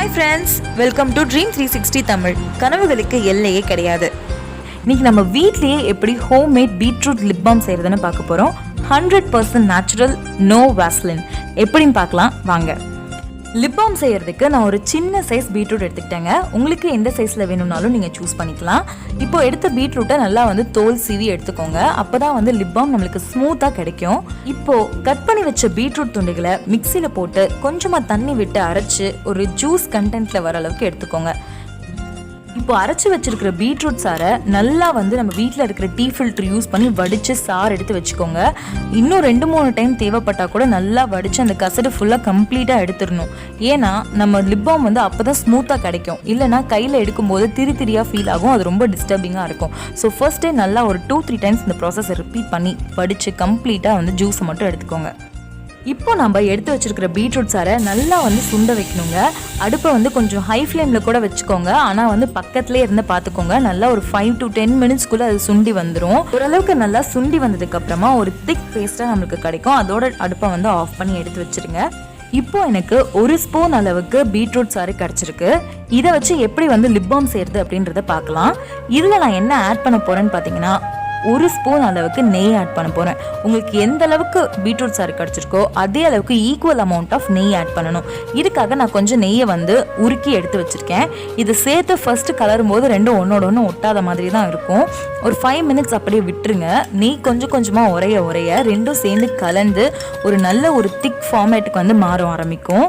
Hi friends, welcome to dream 360 Tamil. கனவுகளுக்கு எல்லையே கிடையாது. இன்னைக்கு நம்ம வீட்லேயே எப்படி ஹோம்மேட் பீட்ரூட் லிப் பாம் செய்கிறதுன்னு பார்க்க போகிறோம். 100% நேச்சுரல், நோ வாஸ்லின். எப்படின்னு பார்க்கலாம் வாங்க. லிப் பாம் செய்கிறதுக்கு நான் ஒரு சின்ன சைஸ் பீட்ரூட் எடுத்துக்கிட்டேங்க. உங்களுக்கு எந்த சைஸில் வேணும்னாலும் நீங்கள் சூஸ் பண்ணிக்கலாம். இப்போ எடுத்த பீட்ரூட்டை நல்லா தோல் சீவி எடுத்துக்கோங்க. அப்போ தான் லிப் பாம் நம்மளுக்கு ஸ்மூத்தாக கிடைக்கும். இப்போது கட் பண்ணி வச்ச பீட்ரூட் துண்டுகளை மிக்சியில் போட்டு கொஞ்சமாக தண்ணி விட்டு அரைச்சி ஒரு ஜூஸ் கண்டென்ட்டில் வர அளவுக்கு எடுத்துக்கோங்க. இப்போ அரைச்சி வச்சிருக்கிற பீட்ரூட் சாரை நல்லா நம்ம வீட்டில் இருக்கிற டீ ஃபில்டர் யூஸ் பண்ணி வடித்து சாறு எடுத்து வச்சுக்கோங்க. இன்னும் 2-3 டைம் தேவைப்பட்டால் கூட நல்லா வடித்து அந்த கசடு ஃபுல்லாக கம்ப்ளீட்டாக எடுத்துடணும். ஏன்னா நம்ம லிப் பாம் அப்போ தான் ஸ்மூத்தாக கிடைக்கும். இல்லைனா கையில் எடுக்கும்போது திரியாக ஃபீல் ஆகும். அது ரொம்ப டிஸ்டர்பிங்காக இருக்கும். ஸோ ஃபர்ஸ்ட் டே நல்லா ஒரு 2-3 டைம்ஸ் இந்த ப்ராசஸை ரிப்பீட் பண்ணி வடித்து கம்ப்ளீட்டாக ஜூஸை மட்டும் எடுத்துக்கோங்க. இப்போ நம்ம எடுத்து வச்சிருக்கிற பீட்ரூட் சாரை நல்லா சுண்ட வைக்கணுங்க. அடுப்பை கொஞ்சம் ஹை ஃப்ளேமில் கூட வச்சுக்கோங்க. ஆனால் பக்கத்துலேயே இருந்து பார்த்துக்கோங்க. நல்லா ஒரு 5 to 10 மினிட்ஸ்க்குள்ளே அது சுண்டி வந்துடும். ஓரளவுக்கு நல்லா சுண்டி வந்ததுக்கப்புறமா ஒரு திக் பேஸ்ட்டாக நம்மளுக்கு கிடைக்கும். அதோட அடுப்பை ஆஃப் பண்ணி எடுத்து வச்சுருங்க. இப்போ எனக்கு 1 ஸ்பூன் அளவுக்கு பீட்ரூட் சாறு கிடச்சிருக்கு. இதை வச்சு எப்படி லிப் பாம் செய்கிறது அப்படின்றத பார்க்கலாம். இதில் நான் என்ன ஆட் பண்ண போகிறேன்னு பார்த்தீங்கன்னா 1 ஸ்பூன் அளவுக்கு நெய் ஆட் பண்ண போகிறேன். உங்களுக்கு எந்த அளவுக்கு பீட்ரூட் சாறு கிடச்சிருக்கோ அதே அளவுக்கு ஈக்குவல் அமௌண்ட் ஆஃப் நெய் ஆட் பண்ணணும். இதுக்காக நான் கொஞ்சம் நெய்யை உருக்கி எடுத்து வச்சுருக்கேன். இதை சேர்த்து ஃபர்ஸ்ட்டு கலரும் போது ரெண்டும் ஒன்றோட ஒன்று ஒட்டாத மாதிரி தான் இருக்கும். ஒரு 5 மினிட்ஸ் அப்படியே விட்டுருங்க. நெய் கொஞ்சம் கொஞ்சமாக உரைய ரெண்டும் சேர்ந்து கலந்து ஒரு நல்ல ஒரு திக் ஃபார்மேட்டுக்கு மாற ஆரம்பிக்கும்.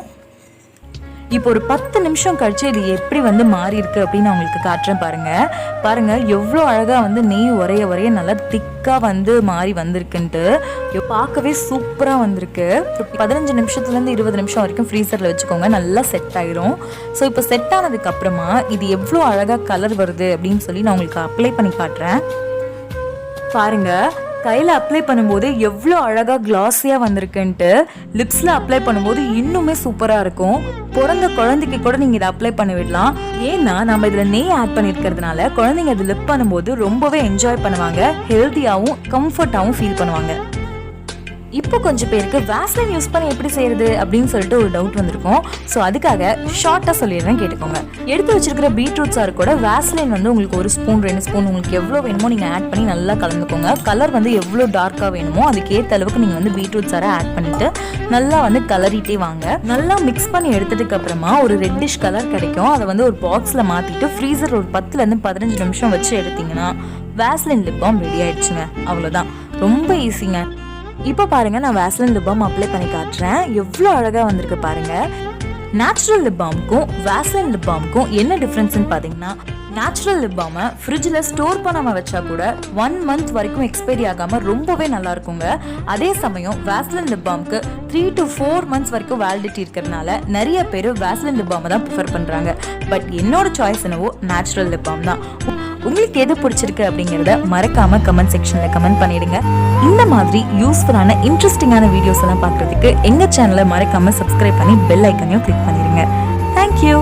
இப்போ ஒரு 10 நிமிஷம் கழிச்சு இது எப்படி மாறி இருக்கு அப்படின்னு நான் உங்களுக்கு காட்டுறேன். பாருங்க எவ்வளோ அழகாக நெய் உரைய நல்லா திக்காக மாறி வந்திருக்குன்ட்டு. பார்க்கவே சூப்பராக வந்திருக்கு. 15 நிமிஷத்துலேருந்து 20 நிமிஷம் வரைக்கும் ஃப்ரீசரில் வச்சுக்கோங்க. நல்லா செட் ஆயிரும். ஸோ இப்போ செட் ஆனதுக்கு அப்புறமா இது எவ்வளோ அழகாக கலர் வருது அப்படின்னு சொல்லி நான் உங்களுக்கு அப்ளை பண்ணி காட்டுறேன். பாருங்க, கையில் அப்ளை பண்ணும்போது எவ்வளோ அழகாக கிளாஸியாக வந்திருக்குன்ட்டு. லிப்ஸில் அப்ளை பண்ணும்போது இன்னுமே சூப்பராக இருக்கும். பிறந்த குழந்தைக்கு கூட நீங்கள் இதை அப்ளை பண்ணி விடலாம். ஏன்னா நம்ம இதில் நெய் ஆட் பண்ணியிருக்கிறதுனால குழந்தைங்க இது லிப் பண்ணும்போது ரொம்பவே என்ஜாய் பண்ணுவாங்க. ஹெல்த்தியாகவும் கம்ஃபர்ட்டாகவும் ஃபீல் பண்ணுவாங்க. இப்போ கொஞ்சம் பேருக்கு வாஸ்லின் யூஸ் பண்ணி எப்படி செய்யறது அப்படின்னு சொல்லிட்டு ஒரு டவுட் வந்திருக்கும். ஸோ அதுக்காக ஷார்ட்டாக சொல்லிடுறேன், கேட்டுக்கோங்க. எடுத்து வச்சிருக்கிற பீட்ரூட் சாறு கூட வாஸ்லின் உங்களுக்கு 1 ஸ்பூன் 2 ஸ்பூன் உங்களுக்கு எவ்வளோ வேணுமோ நீங்கள் ஆட் பண்ணி நல்லா கலந்துக்கோங்க. கலர் எவ்வளோ டார்க்காக வேணுமோ அதுக்கேற்ற அளவுக்கு நீங்கள் பீட்ரூட் சாரை ஆட் பண்ணிட்டு நல்லா கலரிட்டே வாங்க. நல்லா மிக்ஸ் பண்ணி எடுத்ததுக்கு அப்புறமா ஒரு ரெட்டிஷ் கலர் கிடைக்கும். அதை ஒரு பாக்ஸில் மாற்றிட்டு ஃப்ரீசர் ஒரு 10-15 நிமிஷம் வச்சு எடுத்தீங்கன்னா வாஸ்லின் லிப் பாம் ரெடி ஆயிடுச்சுங்க. அவ்வளோதான், ரொம்ப ஈஸிங்க. இப்போ பாருங்க, நான் வாஸ்லின் லிப் பாம் அப்ளை பண்ணி காட்டுறேன். எவ்வளோ அழகாக வந்திருக்கு பாருங்க. நேச்சுரல் லிப் பாமுக்கும் வாஸ்லின் லிப் பாமுக்கும் என்ன டிஃப்ரென்ஸ்னு பார்த்தீங்கன்னா, நேச்சுரல் லிப் பாமை ஃப்ரிட்ஜில் ஸ்டோர் பண்ணாமல் வச்சா கூட 1 மந்த் வரைக்கும் எக்ஸ்பைரி ஆகாமல் ரொம்பவே நல்லா இருக்குங்க. அதே சமயம் வாஸ்லின் லிப் பாமுக்கு 3 to 4 மந்த்ஸ் வரைக்கும் வேலிடிட்டி இருக்கிறதுனால நிறைய பேர் வாஸ்லின் லிப் பாமை தான் ப்ரிஃபர் பண்ணுறாங்க. பட் என்னோட சாய்ஸ் என்னவோ நேச்சுரல் லிப் பாம் தான். உங்களுக்கு எது பிடிச்சிருக்கு அப்படிங்கிறத மறக்காம கமெண்ட் செக்ஷன்ல கமெண்ட் பண்ணிடுங்க. இந்த மாதிரி யூஸ்ஃபுல்லான இன்ட்ரெஸ்டிங்கான வீடியோஸ் எல்லாம் பார்க்கறதுக்கு எங்க சேனலை மறக்காம சப்ஸ்கிரைப் பண்ணி பெல் ஐக்கனையும் கிளிக் பண்ணிடுங்க. தேங்க்யூ.